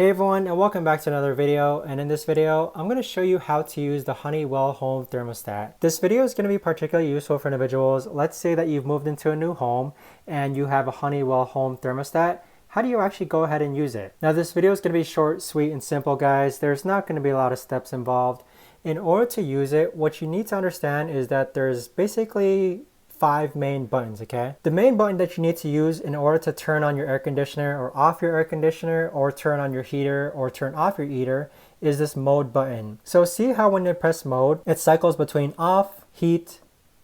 Hey everyone, and welcome back to another video. And in this video, I'm going to show you how to use the Honeywell Home thermostat. This video is going to be particularly useful for individuals. Let's say that you've moved into a new home and you have a Honeywell Home thermostat. How do you actually go ahead and use it? Now this video is going to be short, sweet, and simple, guys. There's not going to be a lot of steps involved. In order to use it, what you need to understand is that there's basically 5 main buttons, okay? The main button that you need to use in order to turn on your air conditioner or off your air conditioner or turn on your heater or turn off your heater is this mode button. So see how when you press mode, it cycles between off, heat,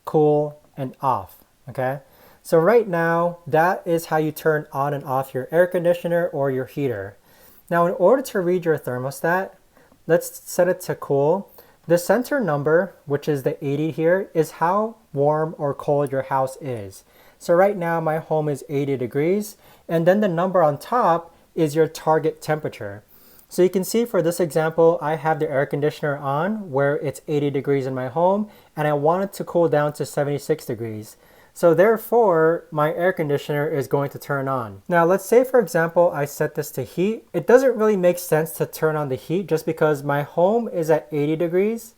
cool, and off, okay? So right now, that is how you turn on and off your air conditioner or your heater. Now in order to read your thermostat, let's set it to cool. The center number, which is the 80 here, is how warm or cold your house is. So right now my home is 80 degrees, and then the number on top is your target temperature. So you can see for this example, I have the air conditioner on where it's 80 degrees in my home, and I want it to cool down to 76 degrees. So therefore, my air conditioner is going to turn on. Now let's say for example, I set this to heat. It doesn't really make sense to turn on the heat just because my home is at 80 degrees,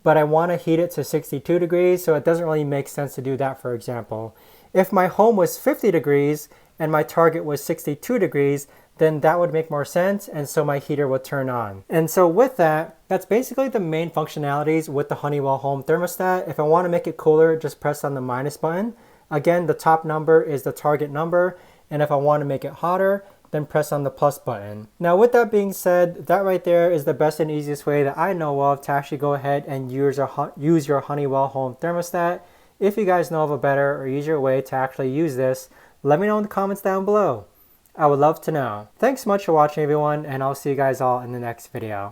but I want to heat it to 62 degrees, so it doesn't really make sense to do that, for example. If my home was 50 degrees and my target was 62 degrees, then that would make more sense, and so my heater would turn on. And so with that, that's basically the main functionalities with the Honeywell Home thermostat. If I want to make it cooler, just press on the minus button. Again, the top number is the target number, and if I want to make it hotter, then press on the plus button. Now with that being said, that right there is the best and easiest way that I know of to actually go ahead and use your Honeywell Home thermostat. If you guys know of a better or easier way to actually use this, let me know in the comments down below. I would love to know. Thanks so much for watching everyone, and I'll see you guys all in the next video.